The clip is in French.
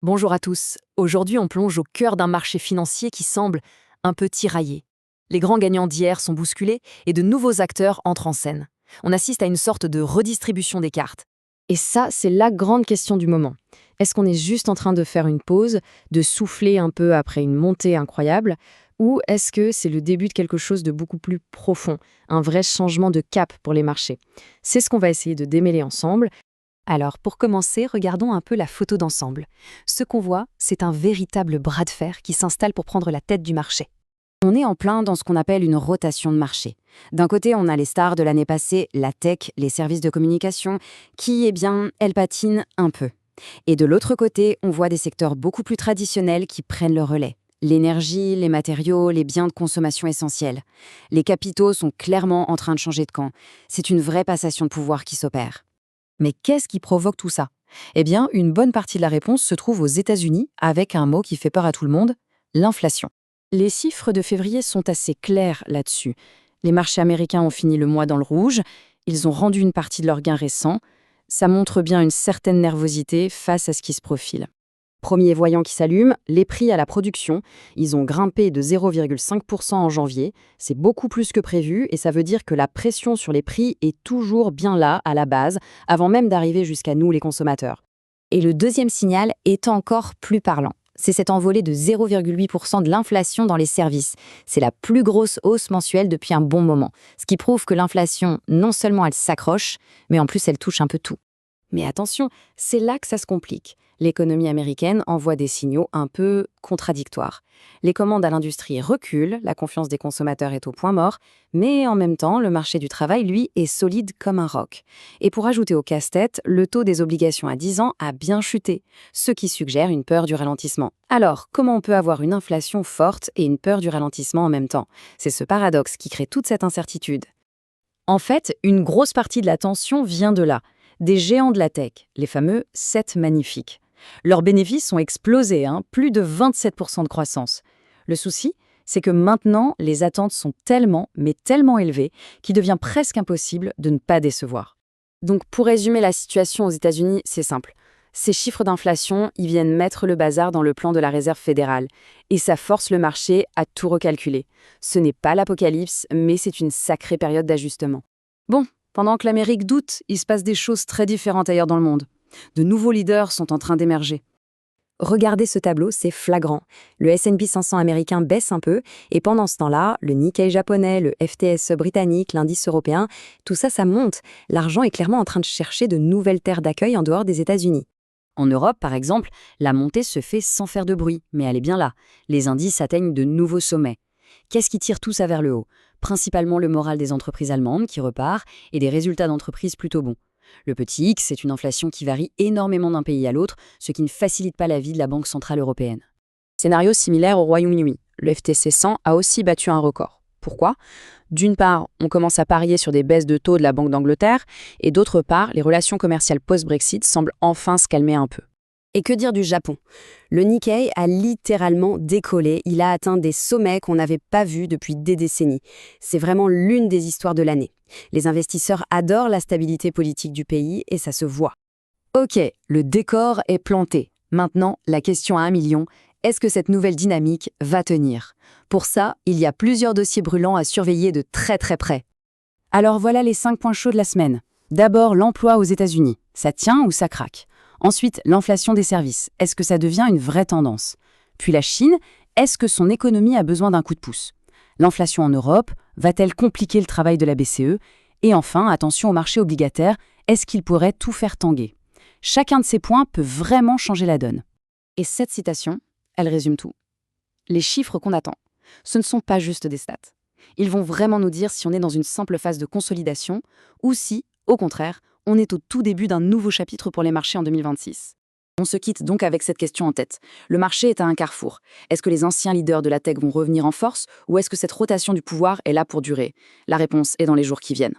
Bonjour à tous. Aujourd'hui, on plonge au cœur d'un marché financier qui semble un peu tiraillé. Les grands gagnants d'hier sont bousculés et de nouveaux acteurs entrent en scène. On assiste à une sorte de redistribution des cartes. Et ça, c'est la grande question du moment. Est-ce qu'on est juste en train de faire une pause, de souffler un peu après une montée incroyable, ou est-ce que c'est le début de quelque chose de beaucoup plus profond, un vrai changement de cap pour les marchés? C'est ce qu'on va essayer de démêler ensemble. Alors, pour commencer, regardons un peu la photo d'ensemble. Ce qu'on voit, c'est un véritable bras de fer qui s'installe pour prendre la tête du marché. On est en plein dans ce qu'on appelle une rotation de marché. D'un côté, on a les stars de l'année passée, la tech, les services de communication, qui, elles patinent un peu. Et de l'autre côté, on voit des secteurs beaucoup plus traditionnels qui prennent le relais. L'énergie, les matériaux, les biens de consommation essentiels. Les capitaux sont clairement en train de changer de camp. C'est une vraie passation de pouvoir qui s'opère. Mais qu'est-ce qui provoque tout ça? Eh bien, une bonne partie de la réponse se trouve aux États-Unis avec un mot qui fait peur à tout le monde, l'inflation. Les chiffres de février sont assez clairs là-dessus. Les marchés américains ont fini le mois dans le rouge, ils ont rendu une partie de leurs gains récents. Ça montre bien une certaine nervosité face à ce qui se profile. Premier voyant qui s'allume, les prix à la production. Ils ont grimpé de 0,5% en janvier. C'est beaucoup plus que prévu et ça veut dire que la pression sur les prix est toujours bien là, à la base, avant même d'arriver jusqu'à nous les consommateurs. Et le deuxième signal est encore plus parlant. C'est cette envolée de 0,8% de l'inflation dans les services. C'est la plus grosse hausse mensuelle depuis un bon moment. Ce qui prouve que l'inflation, non seulement elle s'accroche, mais en plus elle touche un peu tout. Mais attention, c'est là que ça se complique. L'économie américaine envoie des signaux un peu contradictoires. Les commandes à l'industrie reculent, la confiance des consommateurs est au point mort, mais en même temps, le marché du travail, lui, est solide comme un roc. Et pour ajouter au casse-tête, le taux des obligations à 10 ans a bien chuté, ce qui suggère une peur du ralentissement. Alors, comment on peut avoir une inflation forte et une peur du ralentissement en même temps? C'est ce paradoxe qui crée toute cette incertitude. En fait, une grosse partie de la tension vient de là, des géants de la tech, les fameux 7 magnifiques. Leurs bénéfices ont explosé, plus de 27% de croissance. Le souci, c'est que maintenant, les attentes sont tellement, mais tellement élevées, qu'il devient presque impossible de ne pas décevoir. Donc, pour résumer la situation aux États-Unis, c'est simple. Ces chiffres d'inflation, ils viennent mettre le bazar dans le plan de la Réserve fédérale. Et ça force le marché à tout recalculer. Ce n'est pas l'apocalypse, mais c'est une sacrée période d'ajustement. Bon, pendant que l'Amérique doute, il se passe des choses très différentes ailleurs dans le monde. De nouveaux leaders sont en train d'émerger. Regardez ce tableau, c'est flagrant. Le S&P 500 américain baisse un peu, et pendant ce temps-là, le Nikkei japonais, le FTSE britannique, l'indice européen, tout ça, ça monte. L'argent est clairement en train de chercher de nouvelles terres d'accueil en dehors des États-Unis. En Europe, par exemple, la montée se fait sans faire de bruit, mais elle est bien là. Les indices atteignent de nouveaux sommets. Qu'est-ce qui tire tout ça vers le haut? Principalement le moral des entreprises allemandes qui repart et des résultats d'entreprises plutôt bons. Le petit X, c'est une inflation qui varie énormément d'un pays à l'autre, ce qui ne facilite pas la vie de la Banque centrale européenne. Scénario similaire au Royaume-Uni. Le FTSE 100 a aussi battu un record. Pourquoi? D'une part, on commence à parier sur des baisses de taux de la Banque d'Angleterre, et d'autre part, les relations commerciales post-Brexit semblent enfin se calmer un peu. Et que dire du Japon? Le Nikkei a littéralement décollé, il a atteint des sommets qu'on n'avait pas vus depuis des décennies. C'est vraiment l'une des histoires de l'année. Les investisseurs adorent la stabilité politique du pays et ça se voit. Ok, le décor est planté. Maintenant, la question à 1 million, est-ce que cette nouvelle dynamique va tenir? Pour ça, il y a plusieurs dossiers brûlants à surveiller de très très près. Alors voilà les 5 points chauds de la semaine. D'abord, l'emploi aux États-Unis. Ça tient ou ça craque? Ensuite, l'inflation des services. Est-ce que ça devient une vraie tendance? Puis la Chine, est-ce que son économie a besoin d'un coup de pouce? L'inflation en Europe, va-t-elle compliquer le travail de la BCE? Et enfin, attention au marché obligataire, est-ce qu'il pourrait tout faire tanguer? Chacun de ces points peut vraiment changer la donne. Et cette citation, elle résume tout. Les chiffres qu'on attend, ce ne sont pas juste des stats. Ils vont vraiment nous dire si on est dans une simple phase de consolidation ou si, au contraire, on est au tout début d'un nouveau chapitre pour les marchés en 2026. On se quitte donc avec cette question en tête. Le marché est à un carrefour. Est-ce que les anciens leaders de la tech vont revenir en force ou est-ce que cette rotation du pouvoir est là pour durer? La réponse est dans les jours qui viennent.